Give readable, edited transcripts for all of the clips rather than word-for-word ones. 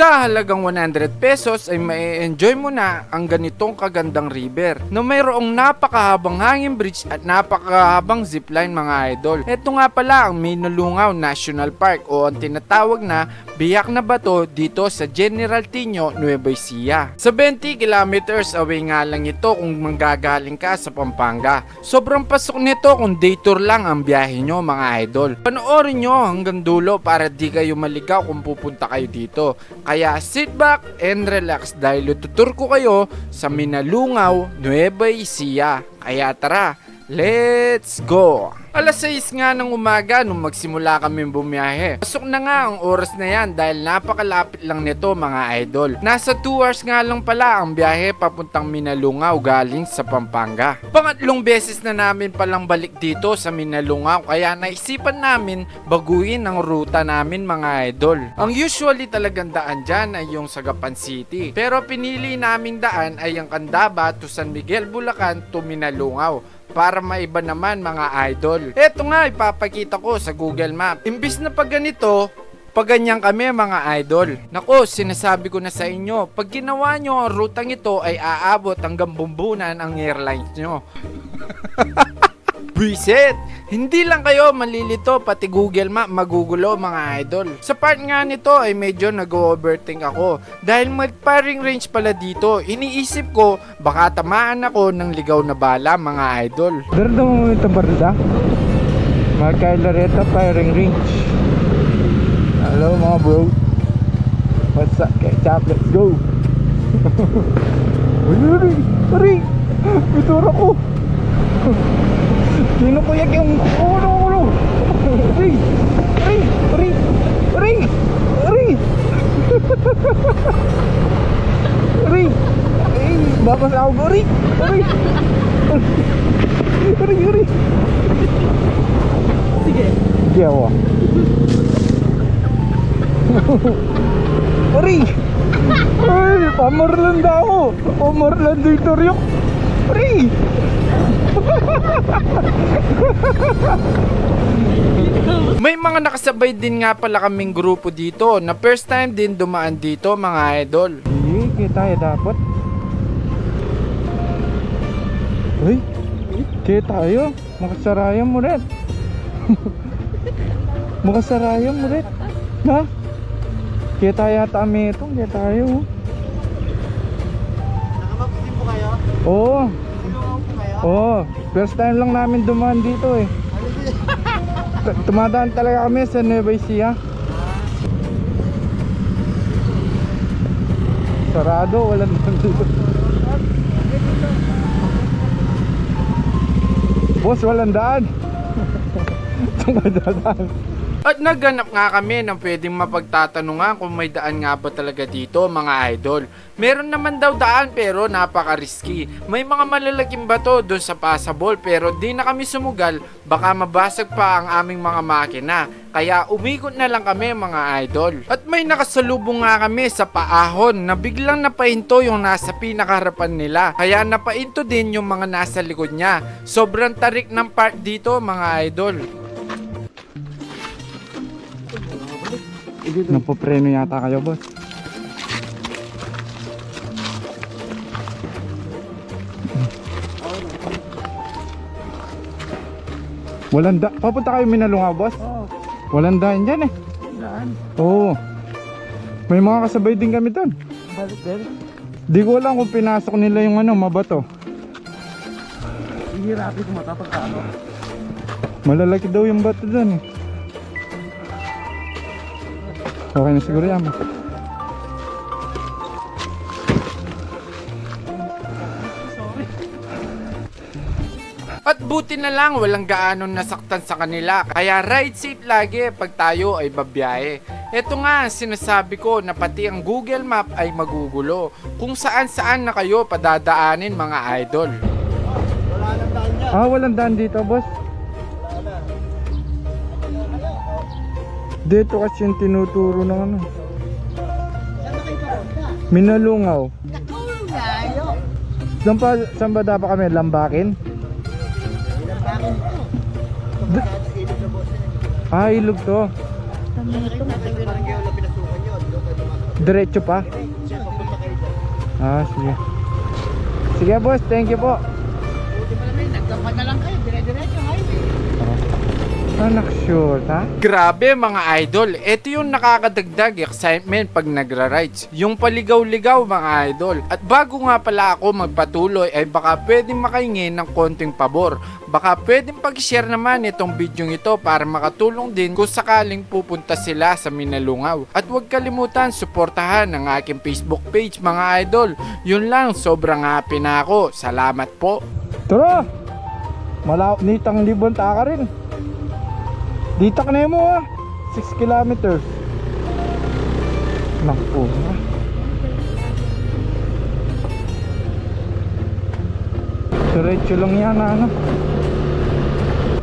Sa halagang 100 pesos ay mai-enjoy mo na ang ganitong kagandang river na mayroong napakahabang hanging bridge at napakahabang zipline mga idol. Ito nga pala ang Minalungaw National Park o ang tinatawag na Biak na Bato dito sa General Tino, Nueva Ecija. Sa 20 kilometers away nga lang ito kung manggagaling ka sa Pampanga. Sobrang pasok nito kung day tour lang ang biyahe nyo mga idol. Panoorin nyo hanggang dulo para di kayo maligaw kung pupunta kayo dito. Kaya sit back and relax dahil tutur ko kayo sa Minalungaw, Nueva Ecija. Kaya tara, let's go! Alas 6 nga ng umaga nung magsimula kami bumiyahe. Pasok na nga ang oras na yan dahil napakalapit lang nito mga idol. Nasa 2 hours nga lang pala ang biyahe papuntang Minalungaw galing sa Pampanga. Pangatlong beses na namin palang balik dito sa Minalungaw kaya naisipan namin baguhin ang ruta namin mga idol. Ang usually talagang daan dyan ay yung Sagapan City. Pero pinili naming daan ay ang Candaba to San Miguel, Bulacan to Minalungaw. Para maiba naman mga idol. Eto nga ipapakita ko sa Google Map. Imbis na pag ganito, pag ganyan kami mga idol. Nako, sinasabi ko na sa inyo, pag ginawa nyo ang rutang ito ay aabot hanggang Bumbunan ang airlines nyo. Reset! Hindi lang kayo malilito, pati Google Map magugulo mga idol. Sa part nga nito ay medyo nag-overthink ako. Dahil may firing range pala dito, iniisip ko baka tamaan ako ng ligaw na bala mga idol. Dardo mo ito barda? Magkailareta firing range. Hello mga bro. What's up? Ketchup, let's go. Uy, pari! Bitura ko! Sino ko yung ulo? Ring! Bakas ako ko, ring! Sige ako. Ring! Ay, pamarlanda ako. Pamarlanda ito rin. Ring! May mga nakasabay din nga pala kaming grupo dito na first time din dumaan dito mga idol. Kita ya dapat. Uy, kita tayo. Makasarayan mo rin. Makasarayan mo rin. Ha? Kita yata kami ito. Kita tayo. Nakamapusin po kayo? Oo. Tulungan po kayo? Oo. First time lang namin dumaan dito eh. Tumadaan talaga kami sa Nueva Ecija. Sarado, walang dito. Boss, walang daan. Tumadaan. At naghanap nga kami ng pwedeng mapagtatanungan kung may daan nga ba talaga dito mga idol. Meron naman daw daan pero napaka-risky. May mga malalaking bato doon sa passable pero di na kami sumugal, baka mabasag pa ang aming mga makina. Kaya umikot na lang kami mga idol. At may nakasalubong nga kami sa paahon na biglang napahinto yung nasa pinakaharapan nila. Kaya napahinto din yung mga nasa likod niya. Sobrang tarik ng part dito mga idol. Napopreno yata kayo, boss. Walang daan. Papunta kayo Minalungaw, boss? Oo. Walang daan dyan eh. Daan? Oo. May mga kasabay din kami doon. Balik din? Di ko alam kung pinasok nila yung mabato. Hihirapi ko matapagkano. Malalaki daw yung bato doon eh. Okay na siguro yan. At buti na lang walang gaanong nasaktan sa kanila. Kaya ride safe lagi pag tayo ay babiyahe. Ito nga sinasabi ko na pati ang Google Map ay magugulo. Kung saan na kayo padadaanin mga idol. Wala nang daan niya. Walang daan dito, boss. Dito kasi yung tinuturo ng ano. Saan na kayo papunta? Minalungaw. Layo. Saan ba dapat kami? Lambakin? Ilang bakit ito? Ilog na boss. Ilog to. Saan na kayo? Nasa barangay wala pinasukan yun. Doon kayo dumakot. Diretso pa? Siya, papunta kayo dyan. Ah, sige. Sige boss, thank you po. Buti pa naman, nagkapan na lang kayo. Dire-diretso highway. Anak sure, ha? Grabe mga idol, ito yung nakakadagdag excitement pag nagra-rides. Yung paligaw-ligaw mga idol. At bago nga pala ako magpatuloy ay baka pwedeng makahingi ng konting pabor. Baka pwedeng pag-share naman itong video ito para makatulong din kung sakaling pupunta sila sa Minalungaw. At huwag kalimutan suportahan ang aking Facebook page mga idol. Yun lang, sobrang happy na ako. Salamat po. Tara! Nitang libon taka rin. Dito ka na mo ah. 6 kilometers. Naku. Diretso lang yan ano.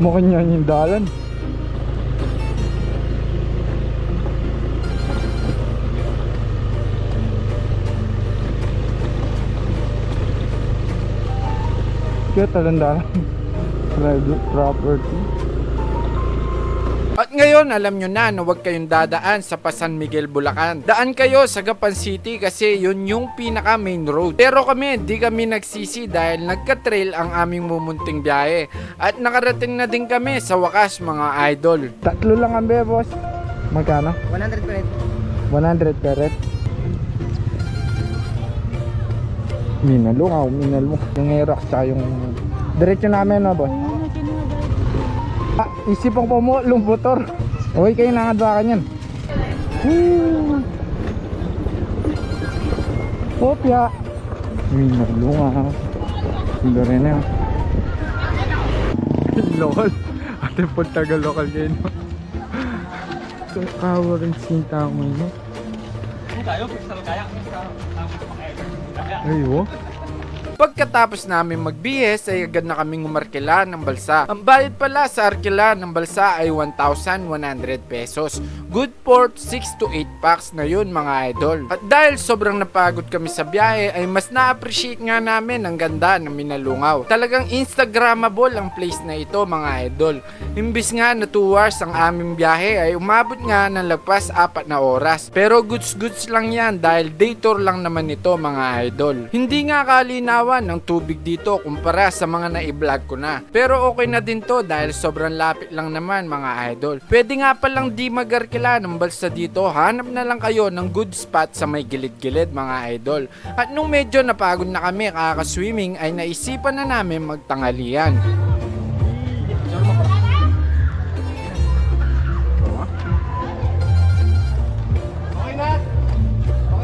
Mukhang yan yung dalan. Kaya talang dalan. Private property. At ngayon, alam nyo na huwag kayong dadaan sa San Miguel, Bulacan. Daan kayo sa Gapan City kasi yun yung pinaka main road. Pero kami, di kami nagsisi dahil nagka-trail ang aming mumunting biyahe. At nakarating na din kami sa wakas mga idol. Tatlo lang ang boss. Magkano? 100 pa rin. 100 peret. Minalungaw. Yung Aerox tsaka yung... Diretso namin no boss? Ah, isipang po mo, lumputor. Okay kayo nangadwakan yan. Popya. Minalungaw. Hindi rin na yun. Lokal. Ate po taga lokal kayo no. So, kawa rin sinta ko yun. Ay, oh. Pagkatapos namin magbihis ay agad na kaming umarkila ng balsa. Ang bayad pala sa arkila ng balsa ay 1,100 pesos. Good for 6 to 8 packs na yun mga idol. At dahil sobrang napagod kami sa biyahe ay mas na-appreciate nga namin ang ganda ng Minalungaw. Talagang Instagrammable ang place na ito mga idol. Imbis nga na 2 hours ang aming biyahe ay umabot nga ng lagpas 4 na oras. Pero goods lang yan dahil day tour lang naman ito mga idol. Hindi nga kalinawan ng tubig dito kumpara sa mga na-i-vlog ko na. Pero okay na din to dahil sobrang lapit lang naman mga idol. Pwede nga palang di mag-arkila ng balsa dito. Hanap na lang kayo ng good spot sa may gilid-gilid mga idol. At nung medyo napagod na kami kakaswimming ay naisipan na namin magtanghalian.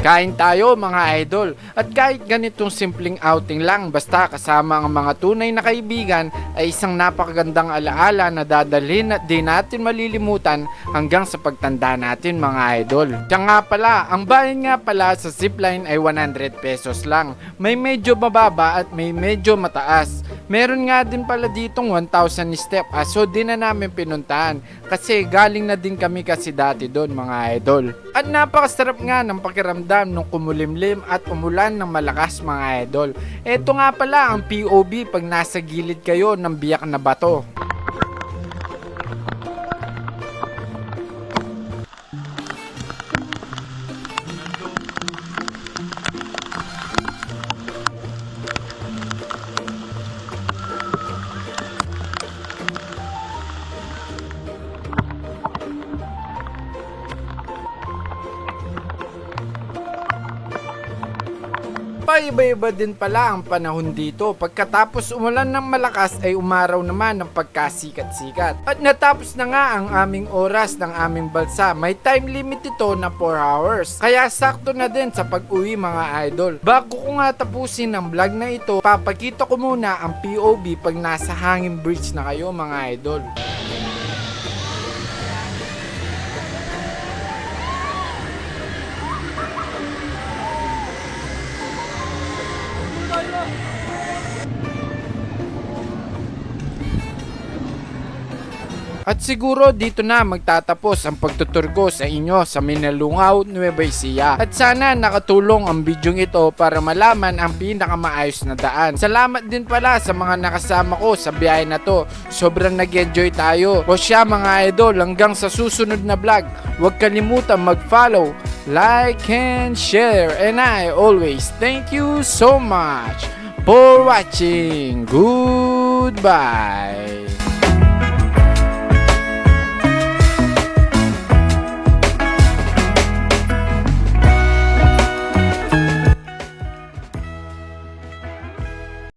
Kain tayo mga idol. At kahit ganitong simpleng outing lang basta kasama ang mga tunay na kaibigan ay isang napakagandang alaala na dadalhin at di natin malilimutan hanggang sa pagtanda natin mga idol. Kaya nga pala, ang bayad nga pala sa zipline ay 100 pesos lang. May medyo mababa at may medyo mataas. Meron nga din pala ditong 1,000 step so di na namin pinuntahan kasi galing na din kami kasi dati doon mga idol. At napakasarap nga ng pakiramdam nung kumulimlim at umulan ng malakas mga idol. Ito nga pala ang POV pag nasa gilid kayo ng biyak na bato. Iba-iba din pala ang panahon dito. Pagkatapos umulan ng malakas ay umaraw naman ng pagkasikat-sikat. At natapos na nga ang aming oras ng aming balsa. May time limit ito na 4 hours. Kaya sakto na din sa pag-uwi mga idol. Bago ko nga tapusin ang vlog na ito, papakita ko muna ang POV pag nasa hanging bridge na kayo mga idol. At siguro dito na magtatapos ang pagtuturgo sa inyo sa Minalungaw, Nueva Ecija. At sana nakatulong ang bidyong ito para malaman ang pinakamaayos na daan. Salamat din pala sa mga nakasama ko sa biyahe na to. Sobrang nag-enjoy tayo. O siya mga idol, hanggang sa susunod na vlog, huwag kalimutan mag-follow, like, and share. And I always thank you so much for watching. Goodbye.